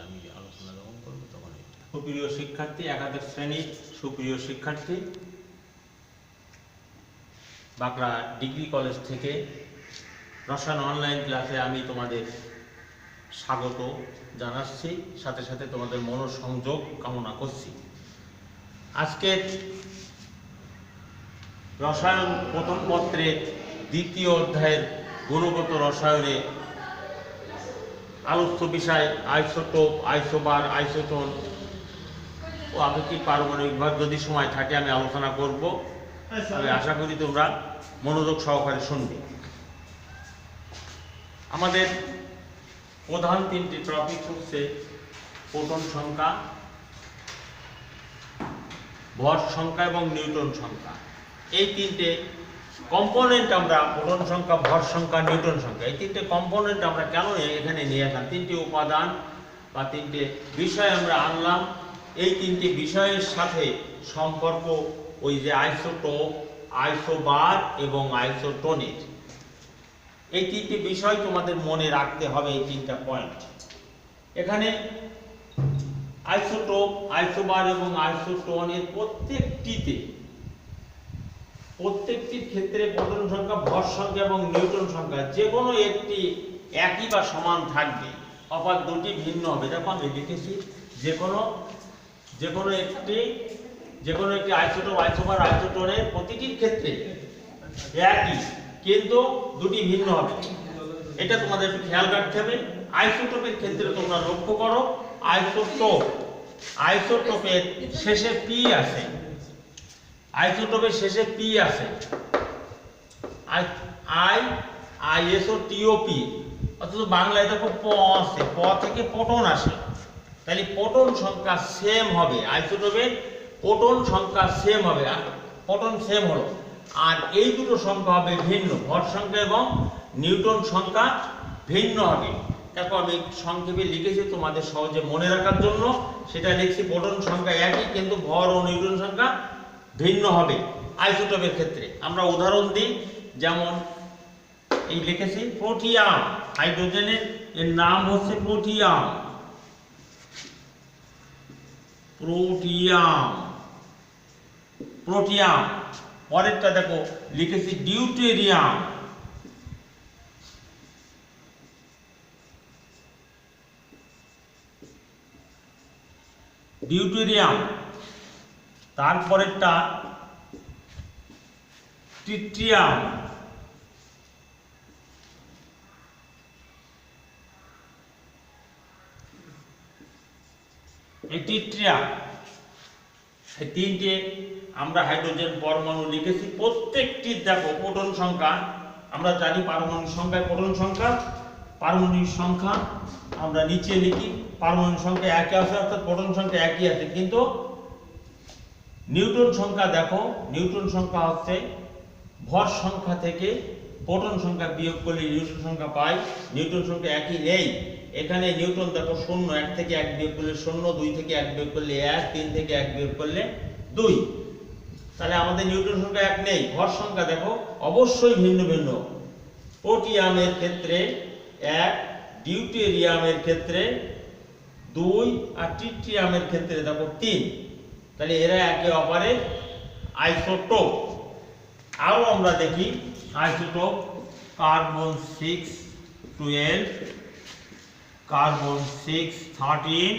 আমি আলোচনা যখন করবো তখন। সুপ্রিয় শিক্ষার্থী, একাদশ শ্রেণীর সুপ্রিয় শিক্ষার্থী, বাঁকড়া ডিগ্রি কলেজ থেকে রসায়ন অনলাইন ক্লাসে আমি তোমাদের স্বাগত জানাচ্ছি, সাথে সাথে তোমাদের মনোসংযোগ কামনা করছি। আজকের রসায়ন প্রথম পত্রের দ্বিতীয় অধ্যায়ের গুণগত রসায়নে আলোচ্য বিষয় আইসোটোপ, আইসোবার, আইসোটোন ও আপেক্ষিক পারমাণবিক ভর। যদি সময় থাকে আমি আলোচনা করব, তবে আশা করি তোমরা মনোযোগ সহকারে শুনবে। আমাদের প্রধান তিনটি টপিক হচ্ছে প্রোটন সংখ্যা, ভর সংখ্যা এবং নিউটন সংখ্যা। এই তিনটে কম্পোনেন্ট আমরা প্রোটন সংখ্যা, ভর সংখ্যা, নিউটন সংখ্যা, এই তিনটে কম্পোনেন্ট আমরা কেন এখানে নিয়ে আসলাম, তিনটি উপাদান বা তিনটে বিষয় আমরা আনলাম। এই তিনটি বিষয়ের সাথে সম্পর্ক ওই যে আইসোটোপ, আইসোবার এবং আইসোটোনের, এই তিনটি বিষয় তোমাদের মনে রাখতে হবে। এই তিনটা পয়েন্ট এখানে আইসোটোপ, আইসোবার এবং আইসোটোনের প্রত্যেকটির ক্ষেত্রে প্রোটন সংখ্যা, ভর সংখ্যা এবং নিউটন সংখ্যা যে কোনো একটি একই বা সমান থাকবে, অর্থাৎ দুটি ভিন্ন হবে। দেখো আমি লিখেছি যে কোনো একটি আইসোটোপ, আইসোবার, আইসোটোনের প্রতিটির ক্ষেত্রে একই, কিন্তু দুটি ভিন্ন হবে। এটা তোমাদের একটু খেয়াল রাখতে হবে। আইসোটোপের ক্ষেত্রে তোমরা লক্ষ্য করো, আইসোটোপের শেষে পি আছে, আইসোটোপের শেষে পি আছে, আইএসওটিওপি, অথচ বাংলায় দেখো প আছে, প থেকে প্রোটন আসে। তাহলে প্রোটন সংখ্যা সেম হবে, আইসোটোপের প্রোটন সংখ্যা সেম হবে, প্রোটন সেম হলো। আর এই দুটো সংখ্যা হবে ভিন্ন, ভর সংখ্যা এবং নিউটন সংখ্যা ভিন্ন হবে। দেখো আমি সংক্ষেপে লিখেছি তোমাদের সহজে মনে রাখার জন্য, সেটা লিখছি প্রোটন সংখ্যা একই, কিন্তু ভর ও নিউটন সংখ্যা ভিন্ন হবে আইসোটোপের ক্ষেত্রে। আমরা উদাহরণ দিই, যেমন এই লিখেছি প্রোটিয়াম, হাইড্রোজেনের এর নাম হচ্ছে প্রোটিয়াম, প্রোটিয়াম। পরেরটা দেখো লিখেছি ডিউটেরিয়াম, তারপরেরটা ট্রিটিয়াম, এই ট্রিটিয়াম। এই তিনটে আমরা হাইড্রোজেন পরমাণু লিখেছি। প্রত্যেকটির দেখো প্রোটন সংখ্যা, আমরা জানি পারমাণবিক সংখ্যায় প্রোটন সংখ্যা, পারমাণবিক সংখ্যা আমরা নিচে লিখি, পারমাণবিক সংখ্যা একই আছে, অর্থাৎ প্রোটন সংখ্যা একই আছে। কিন্তু নিউটন সংখ্যা দেখো, নিউটন সংখ্যা হচ্ছে ভর সংখ্যা থেকে প্রোটন সংখ্যা বিয়োগ করলে নিউটন সংখ্যা পাই। নিউটন সংখ্যা একই নেই, এখানে নিউটন দেখো 0, 1 থেকে 1 বিয়োগ করলে 0, 2 থেকে 1 বিয়োগ করলে 1, 3 থেকে 1 বিয়োগ করলে 2। তাহলে আমাদের নিউটন সংখ্যা এক নেই। ভর সংখ্যা দেখো অবশ্যই ভিন্ন ভিন্ন, প্রোটিয়ামের ক্ষেত্রে 1, ডিউটেরিয়ামের ক্ষেত্রে 2 আর ট্রিটিয়ামের ক্ষেত্রে দেখো 3। তাহলে এরা একে অপরের আইসোটোপ। আরও আমরা দেখি আইসোটোপ, কার্বন 6, 12, কার্বন 6, 13,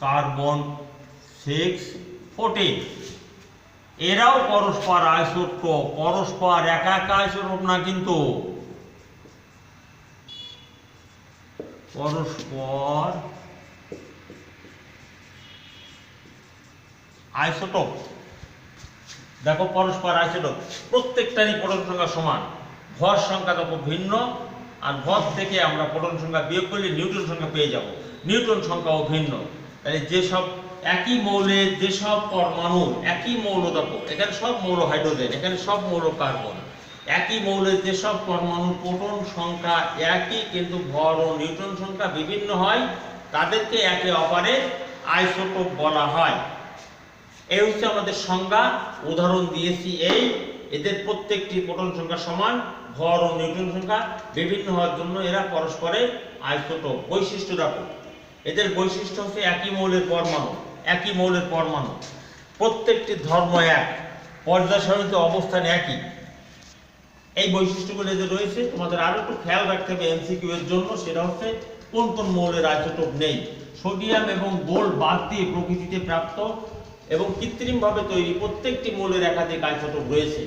কার্বন 6, 14। এরাও পরস্পর আইসোটোপ, পরস্পর একা একা আইসোটোপ না, কিন্তু পরস্পর আইসোটোপ। দেখো পরস্পর আইসোটোপ, প্রত্যেকটারই প্রোটন সংখ্যা সমান, ভর সংখ্যা দেখো ভিন্ন, আর ভর থেকে আমরা প্রোটন সংখ্যা বিয়োগ করলে নিউটন সংখ্যা পেয়ে যাব, নিউটন সংখ্যাও ভিন্ন। তাহলে যেসব একই মৌলের যেসব পরমাণু, একই মৌল দেখো এখানে সব মৌল হাইড্রোজেন, এখানে সব মৌল কার্বন, একই মৌলের যেসব পরমাণুর প্রোটন সংখ্যা একই কিন্তু ভর ও নিউটন সংখ্যা বিভিন্ন হয়, তাদেরকে একে অপরের আইসোটোপ বলা হয়। এই হচ্ছে আমাদের সংজ্ঞা, উদাহরণ দিয়েছি এই, এদের প্রত্যেকটি প্রোটন সংখ্যা সমান, ভর ও নিউটন সংখ্যা বিভিন্ন হওয়ার জন্য এরা পরস্পরের আইসোটোপ। বৈশিষ্ট্য দেখো, এদের বৈশিষ্ট্য হচ্ছে একই মৌলের পরমাণু, একই মৌলের পরমাণু, প্রত্যেকটি ধর্ম এক, পর্যায় সারণীতে অবস্থান একই। এই বৈশিষ্ট্যগুলো যে রয়েছে তোমাদের আরো একটু খেয়াল রাখতে হবে এমসিকিউ এর জন্য, সেটা হচ্ছে কোন কোন মৌলের আইসোটোপ নেই। সোডিয়াম এবং গোল্ড বাদ দিয়ে প্রকৃতিতে প্রাপ্ত এবং কৃত্রিমভাবে তৈরি প্রত্যেকটি মৌলের একাধিক আইসোটোপ রয়েছে।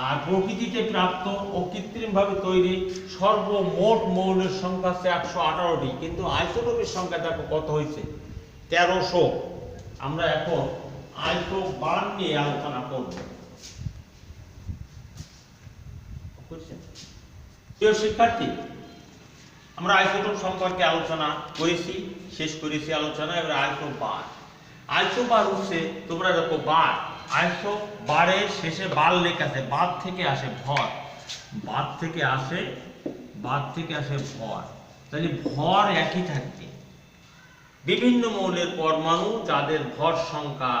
আর প্রকৃতিতে প্রাপ্ত ও কৃত্রিমভাবে তৈরি সর্বমোট মৌলের সংখ্যা হচ্ছে 118টি, কিন্তু আইসোটোপের সংখ্যা দেখো কত হয়েছে, 1300। আমরা এখন আইসোবার নিয়ে আলোচনা করব। প্রিয় শিক্ষার্থী, আমরা আইসোটোপ সম্পর্কে আলোচনা করেছি, শেষ করেছি আলোচনা। এবার আইসোবার। আইসোবার হচ্ছে, তোমরা দেখো বার, আইসো বারের শেষে বার লেখা আছে, বাদ থেকে আসে ভর, বাদ থেকে আসে ভর, তাহলে ভর একই থাকবে। বিভিন্ন মৌলের পরমাণু যাদের ভর সংখ্যা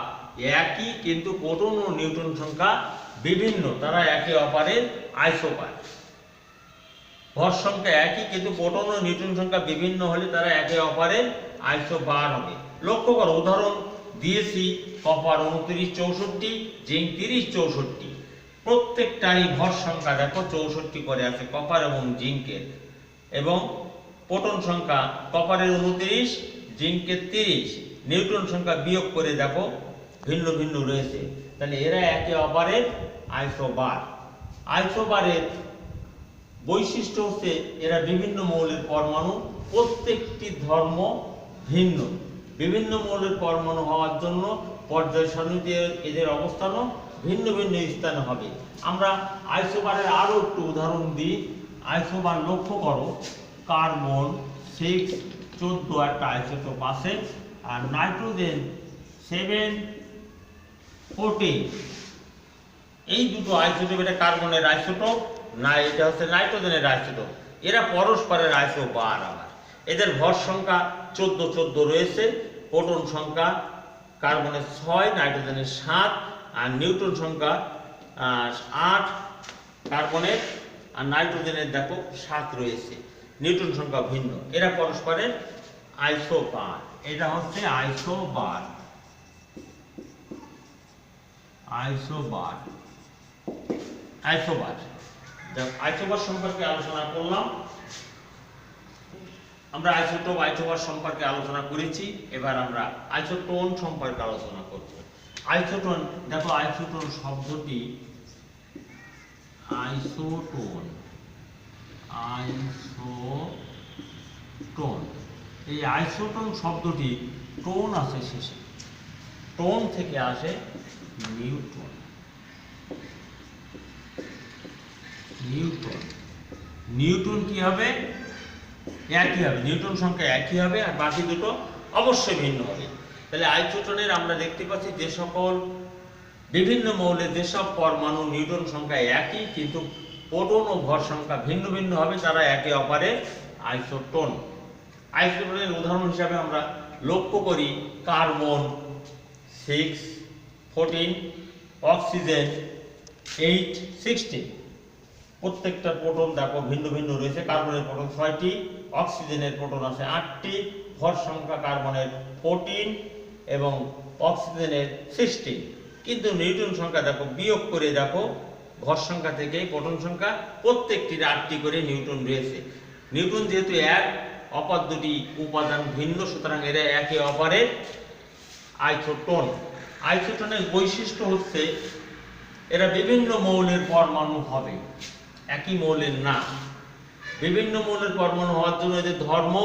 একই কিন্তু প্রোটন ও নিউট্রন সংখ্যা বিভিন্ন, তারা একে অপরের আইসোবার। ভর সংখ্যা একই কিন্তু প্রোটন ও নিউট্রন সংখ্যা বিভিন্ন হলে তারা একে অপরের আইসোবার হবে। লক্ষ্য করো, উদাহরণ দিয়েছি, কপার 2964, জিঙ্ক 3064। প্রত্যেকটারই ভর সংখ্যা দেখো 64 করে আছে কপার এবং জিঙ্কের, এবং প্রোটন সংখ্যা কপারের 29, জিঙ্কের 30, নিউট্রন সংখ্যা বিয়োগ করে দেখো ভিন্ন ভিন্ন রয়েছে, তাহলে এরা একে অপরের আইসোবার। আইসোবারের বৈশিষ্ট্য হচ্ছে এরা বিভিন্ন মৌলের পরমাণু, প্রত্যেকটি ধর্ম ভিন্ন। বিভিন্ন মৌলের পরমাণু হওয়ার জন্য পর্যায় সারণীতে এদের অবস্থানও ভিন্ন ভিন্ন স্থানে হবে। আমরা আইসোবারের আরো একটু উদাহরণ দিই। আইসোবার লক্ষ্য করো, কার্বন 6, 14 একটা আইসোটোপ আছে, আর নাইট্রোজেন 7, 14। এই দুটো আইসোটোপ, এটা কার্বনের আইসোটোপ, না এটা হচ্ছে নাইট্রোজেনের আইসোটোপ। এরা পরস্পরের আইসোবার। আবার এদের ভর সংখ্যা 14 রয়েছে, প্রোটন সংখ্যা কার্বনের 6, নাইট্রোজেনের 7, আর নিউট্রন সংখ্যা 8 কার্বনের, আর নাইট্রোজেনের দেখো 7 রয়েছে, নিউট্রন সংখ্যা ভিন্ন। এরা পরস্পরের আইসোবার। এটা হচ্ছে আইসোবার। আইসোবার আইসোবার আইসোবার সম্পর্কে আলোচনা করলাম আমরা। আইসোটোপ আইসোবার সম্পর্কে আলোচনা করেছি, এবার আমরা আইসোটোন সম্পর্কে আলোচনা করব। আইসোটোন দেখো, আইসোটোন শব্দটি, আইসোটোন, আইসোটোন, এই আইসোটোন শব্দটি টোন আছে শেষে, টোন থেকে আসে নিউট্রন। নিউট্রন নিউট্রন কি হবে? একই হবে, নিউট্রন সংখ্যা একই হবে, আর বাকি দুটো অবশ্যই ভিন্ন হবে। তাহলে আইসোটোনের আমরা দেখতে পাচ্ছি যে সকল বিভিন্ন মৌলের যেসব পরমাণু নিউট্রন সংখ্যা একই কিন্তু প্রোটন ও ভর সংখ্যা ভিন্ন ভিন্ন হবে, তারা একে অপরের আইসোটোন। আইসোটোনের উদাহরণ হিসাবে আমরা লক্ষ্য করি, কার্বন 6, 14, অক্সিজেন 8, 16। প্রত্যেকটা প্রোটন দেখো ভিন্ন ভিন্ন রয়েছে। কার্বনের প্রোটন 6টি, অক্সিজেনের প্রোটন আছে 8টি, ভর সংখ্যা কার্বনের 14 এবং অক্সিজেনের 16। কিন্তু নিউট্রন সংখ্যা দেখো বিয়োগ করে দেখো, ভর সংখ্যা থেকে প্রোটন সংখ্যা প্রত্যেকটির 8টি করে নিউট্রন রয়েছে। নিউট্রন যেহেতু এক, অপর দুটি উপাদান ভিন্ন, সুতরাং এরা একে অপরের আইসোটোন। আইসোটোনের বৈশিষ্ট্য হচ্ছে এরা বিভিন্ন মৌলের পরমাণু হবে, একই মৌলের না। বিভিন্ন মৌলের পরমাণু হওয়ার জন্য এদের ধর্ম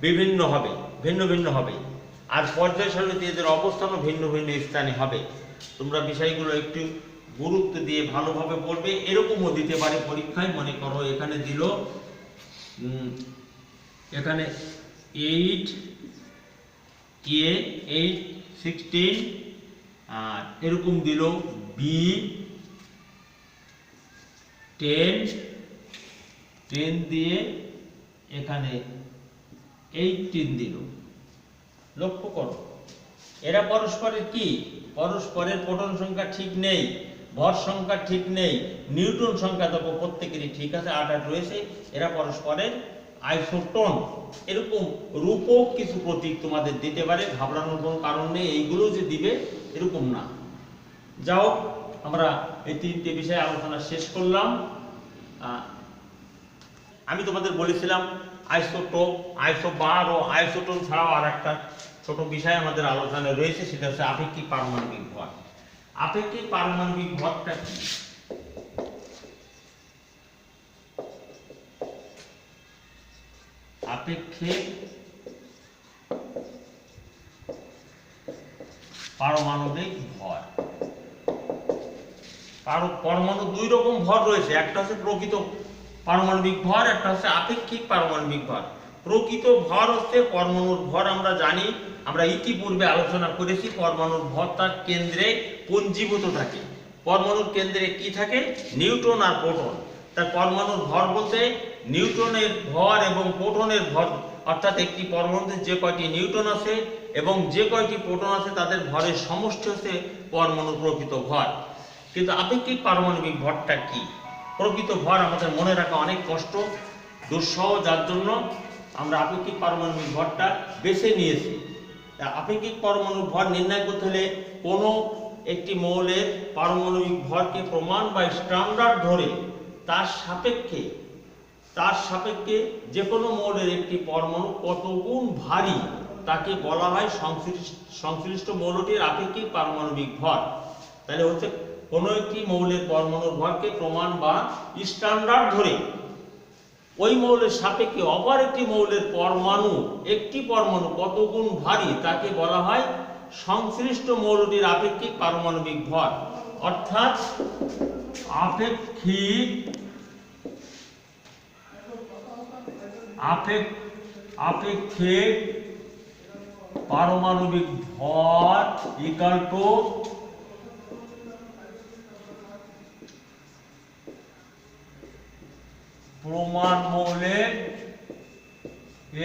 বিভিন্ন হবে, ভিন্ন ভিন্ন হবে, আর পর্যায় সারণীতে এদের অবস্থানও ভিন্ন ভিন্ন স্থানে হবে। তোমরা বিষয়গুলো একটু গুরুত্ব দিয়ে ভালোভাবে পড়বে। এরকমও দিতে পারে পরীক্ষায়, মনে করো এখানে দিল, এখানে 8 A 8, 16, আর এরকম দিল B 10 দিয়ে এখানে 18 দিল। লক্ষ্য করো, এরা পরস্পরের কি? পরস্পরের প্রোটন সংখ্যা ঠিক নেই, ভর সংখ্যা ঠিক নেই, নিউট্রন সংখ্যা দেখো প্রত্যেকেরই ঠিক আছে, 8 রয়েছে। এরা পরস্পরের আইসোটোন, এরকম রূপক কিছু প্রতীক তোমাদের দিতে পারে, ঘাবড়ানোর কোনো কারণ নেই, এইগুলো যে দিবে এরকম না। যাও, আমরা এই তিনটে বিষয়ে আলোচনা শেষ করলাম। আমি তোমাদের বলেছিলাম আইসোটোপ, আইসোবার ও আইসোটোন ছাড়াও আর একটা ছোট বিষয় আমাদের আলোচনায় রয়েছে, সেটা হচ্ছে আপেক্ষিক পারমাণবিক ভর। আপেক্ষিক পারমাণবিক ভরটা কি? আপেক্ষিক পারমাণবিক ভর, পরমাণু দুই রকম ভর রয়েছে, একটা হচ্ছে প্রকৃত পারমাণবিক ভর, একটা হচ্ছে আপেক্ষিক পারমাণবিক ভর। প্রকৃত ভর হচ্ছে পরমাণুর ভর, আমরা জানি, আমরা ইতিপূর্বে আলোচনা করেছি, পরমাণুর ভর তার কেন্দ্রে পুঞ্জীভূত থাকে। পরমাণুর কেন্দ্রে কি থাকে? নিউট্রন আর প্রোটন। তার পরমাণুর ভর বলতে নিউট্রনের ভর এবং প্রোটনের ভর, অর্থাৎ একটি পরমাণুতে যে কয়টি নিউট্রন আছে এবং যে কয়টি প্রোটন আছে তাদের ভরের সমষ্টি হচ্ছে পরমাণুর প্রকৃত ভর। কিন্তু আপেক্ষিক পারমাণবিক ভরটা কি? প্রকৃত ভর আমাদের মনে রাখা অনেক কষ্ট, দুঃসহ, যার জন্য আমরা আপেক্ষিক পারমাণবিক ভরটা বেছে নিয়েছি। আপেক্ষিক পারমাণবিক ভর নির্ণয় করতে হলে কোনো একটি মৌলের পারমাণবিক ভরকে প্রমাণ বা স্ট্যান্ডার্ড ধরে তার সাপেক্ষে যে কোনো মৌলের একটি পরমাণু কত গুণ ভারী তাকে বলা হয় সংশ্লিষ্ট মৌলটির আপেক্ষিক পারমাণবিক ভর। তাহলে হচ্ছে কোনো একটি মৌলের পরমাণুর ভরকে প্রমাণ বা স্ট্যান্ডার্ড ধরে ওই মৌলের সাপেক্ষে অপর একটি মৌলের একটি পরমাণু কত গুণ ভারী তাকে বলা হয় সংশ্লিষ্ট মৌলটির আপেক্ষিক পারমাণবিক ভর। অর্থাৎ আপেক্ষিক পারমাণবিক ভর ইকুয়াল টু প্রমাণ মৌলের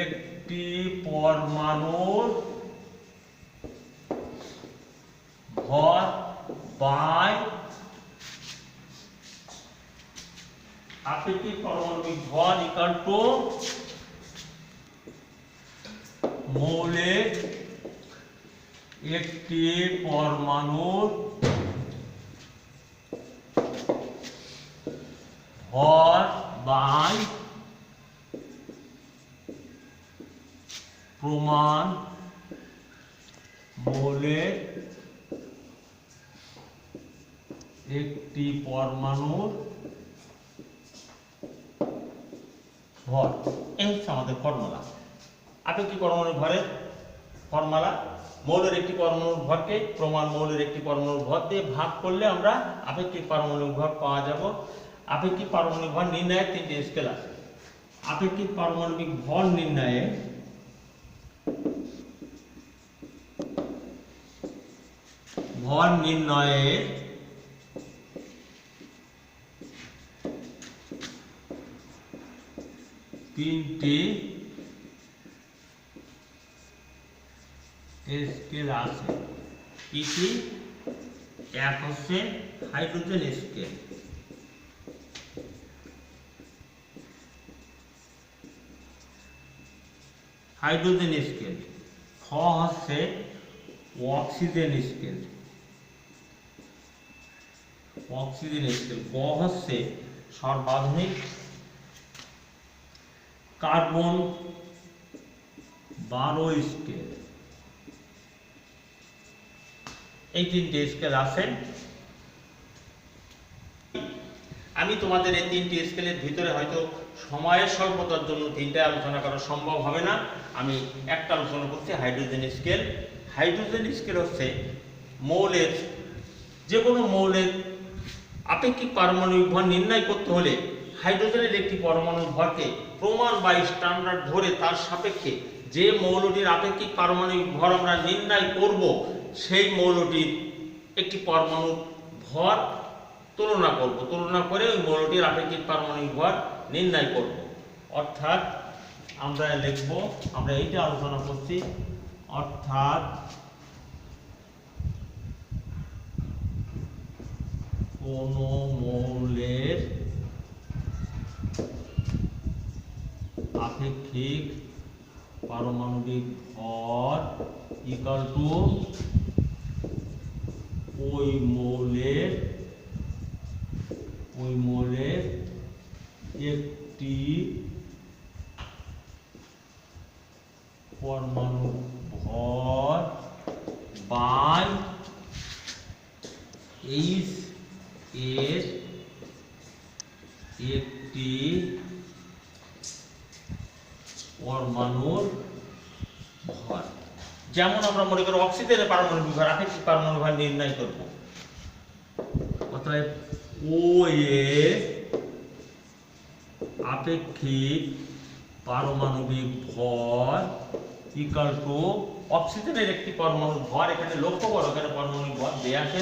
একটি পরমাণুর ভর বাই আপেক্ষিক পারমাণবিক ভর ইকুয়াল টু মৌলের একটি পরমাণুর ভর বাই প্রমাণ মৌলের একটি পরমাণুর ভর। এই হচ্ছে আমাদের ফর্মুলা। আপেক্ষিক পারমাণবিক ভরের ফর্মুলা, মৌলের একটি পরমাণুর ভরকে প্রমাণ মৌলের একটি পরমাণুর ভর দিয়ে ভাগ করলে আমরা আপেক্ষিক পারমাণবিক ভর পাওয়া যাব। আপেক্ষিক পারমাণবিক ভর নির্ণয়ের তিনটি স্কেল আছে। আপেক্ষিক পারমাণবিক ভর নির্ণয়ে তিনটি স্কেল আছে। কি কি? এক হচ্ছে হাইড্রোজেন স্কেল, খ হচ্ছে অক্সিজেন স্কেল, গ হচ্ছে সর্বাধুনিক কার্বন 12 স্কেল। এই তিনটে স্কেল আছে। আমি তোমাদের এই তিনটি স্কেলের ভিতরে হয়তো সময়ের স্বল্পতার জন্য তিনটা আলোচনা করা সম্ভব হবে না, আমি একটা আলোচনা করছি হাইড্রোজেন স্কেল। হাইড্রোজেন স্কেল হচ্ছে মৌলের, যে কোনো মৌলের আপেক্ষিক পারমাণবিক ভর নির্ণয় করতে হলে হাইড্রোজেনের একটি পরমাণুর ভরকে প্রমাণ বা স্ট্যান্ডার্ড ধরে তার সাপেক্ষে যে মৌলটির আপেক্ষিক পারমাণবিক ভর আমরা নির্ণয় করব সেই মৌলটির একটি পরমাণুর ভর তুলনা করে ওই মৌলটির আপেক্ষিক পারমাণবিক ভর নির্ণয় করব। অর্থাৎ আমরা লিখব, আমরা এইটা আলোচনা করছি, অর্থাৎ কোন মৌলের আপেক্ষিক পারমাণবিক ভর ইকুয়াল টু ওই মৌলের একটি পরমাণু ভর বাই এইচ এর একটি পরমাণুর ভর। যেমন আমরা মনে করি অক্সিজেনের পারমাণবিক ভর, আপেক্ষিক পারমাণবিক ভর নির্ণয় করব। অতএব ও এর আপেক্ষিক পারমাণবিক ভর ইকুয়াল টু অক্সিজেনের একটি পরমাণুর ভর, এখানে লক্ষ্য করো এখানে পরমাণবিক ভর দেয়া আছে,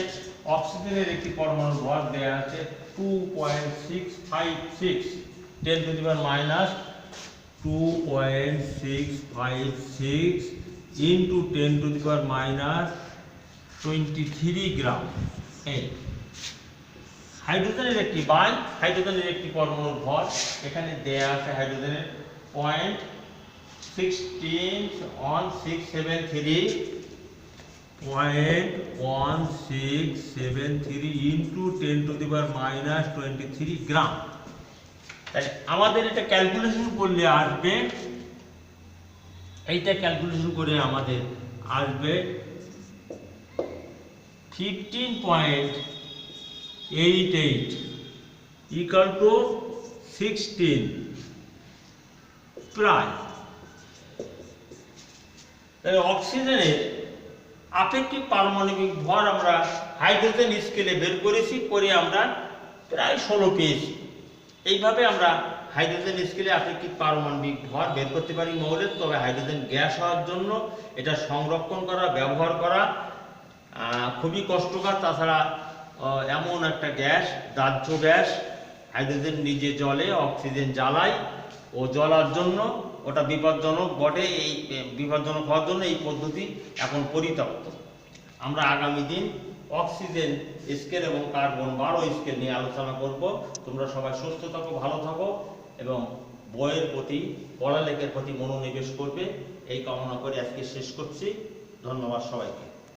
অক্সিজেনের একটি পরমাণুর ভর দেয়া আছে 2.656 10 to the power minus 2.656 into 10 to the power minus 23 গ্রাম। এই হাইড্রোজেনের একটি পরমাণুর ভর এখানে দেয়া আছে, হাইড্রোজেনের 0.1673 into 10 to the power minus 23 গ্রাম। তাই আমাদের এটা ক্যালকুলেশন করলে আসবে, এইটা ক্যালকুলেশন করে আমাদের আসবে 15.88 ইকুয়াল টু 16 প্রায়। তাহলে অক্সিজেনের আপেক্ষিক পারমাণবিক ভর আমরা হাইড্রোজেন স্কেলে বের করেছি, করে আমরা প্রায় 16 পেয়েছি। এইভাবে আমরা হাইড্রোজেন স্কেলে আপেক্ষিক পারমাণবিক ভর বের করতে পারি মৌলের। তবে হাইড্রোজেন গ্যাস হওয়ার জন্য এটা সংরক্ষণ করা, ব্যবহার করা খুবই কষ্টকর। তাছাড়া এমন একটা গ্যাস, দাহ্য গ্যাস, হাইড্রোজেন নিজে জ্বলে, অক্সিজেন জ্বালায়, ও জ্বলার জন্য ওটা বিপজ্জনক বটে। এই বিপজ্জনক হওয়ার জন্য এই পদ্ধতি এখন পরিত্যক্ত। আমরা আগামী দিন অক্সিজেন স্কেল এবং কার্বন 12 স্কেল নিয়ে আলোচনা করব। তোমরা সবাই সুস্থ থাকো, ভালো থাকো এবং বইয়ের প্রতি, পড়ালেখার প্রতি মনোনিবেশ করবে, এই কামনা করে আজকে শেষ করছি। ধন্যবাদ সবাইকে।